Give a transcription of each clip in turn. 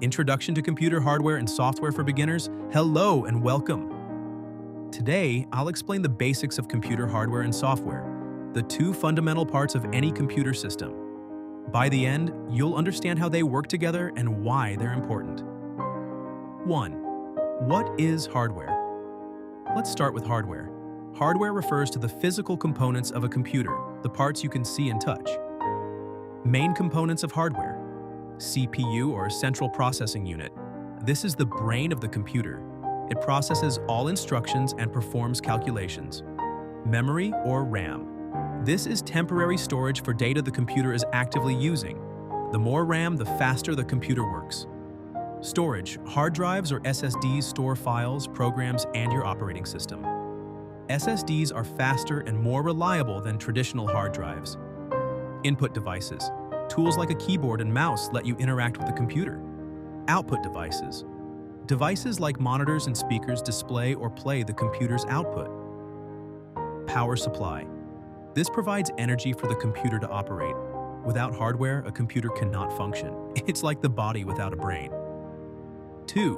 Introduction to Computer Hardware and Software for Beginners. Hello and welcome. Today, I'll explain the basics of computer hardware and software, the two fundamental parts of any computer system. By the end, you'll understand how they work together and why they're important. 1. What is hardware? Let's start with hardware. Hardware refers to the physical components of a computer, the parts you can see and touch. Main components of hardware. CPU, or Central Processing Unit. This is the brain of the computer. It processes all instructions and performs calculations. Memory, or RAM. This is temporary storage for data the computer is actively using. The more RAM, the faster the computer works. Storage. Hard drives or SSDs store files, programs, and your operating system. SSDs are faster and more reliable than traditional hard drives. Input devices. Tools like a keyboard and mouse let you interact with the computer. Output devices. Devices like monitors and speakers display or play the computer's output. Power supply. This provides energy for the computer to operate. Without hardware, a computer cannot function. It's like the body without a brain. 2.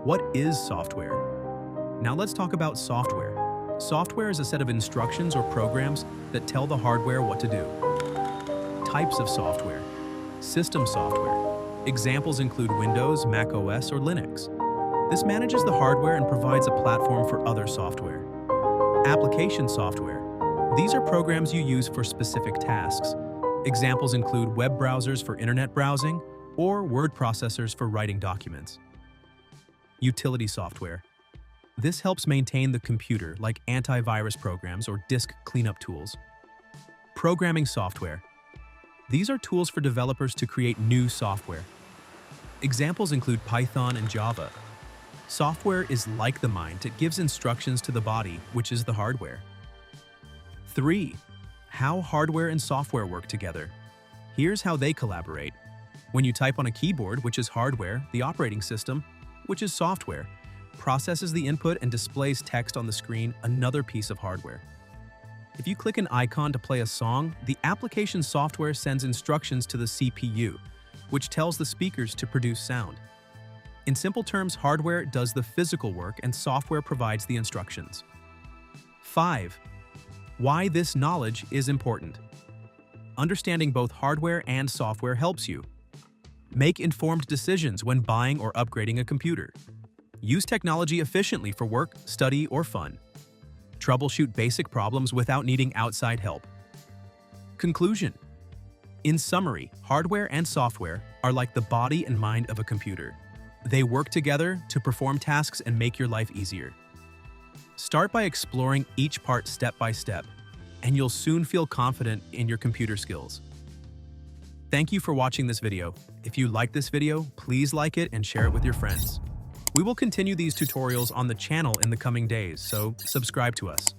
What is software? Now let's talk about software. Software is a set of instructions or programs that tell the hardware what to do. Types of software. System software. Examples include Windows, Mac OS, or Linux. This manages the hardware and provides a platform for other software. Application software. These are programs you use for specific tasks. Examples include web browsers for internet browsing or word processors for writing documents. Utility software. This helps maintain the computer, like antivirus programs or disk cleanup tools. Programming software. These are tools for developers to create new software. Examples include Python and Java. Software is like the mind. It gives instructions to the body, which is the hardware. 3. How hardware and software work together. Here's how they collaborate. When you type on a keyboard, which is hardware, the operating system, which is software, processes the input and displays text on the screen, another piece of hardware. If you click an icon to play a song, the application software sends instructions to the CPU, which tells the speakers to produce sound. In simple terms, hardware does the physical work and software provides the instructions. 5. Why this knowledge is important. Understanding both hardware and software helps you. Make informed decisions when buying or upgrading a computer. Use technology efficiently for work, study, or fun. Troubleshoot basic problems without needing outside help. Conclusion. In summary, hardware and software are like the body and mind of a computer. They work together to perform tasks and make your life easier. Start by exploring each part step by step, and you'll soon feel confident in your computer skills. Thank you for watching this video. If you like this video, please like it and share it with your friends. We will continue these tutorials on the channel in the coming days, so subscribe to us.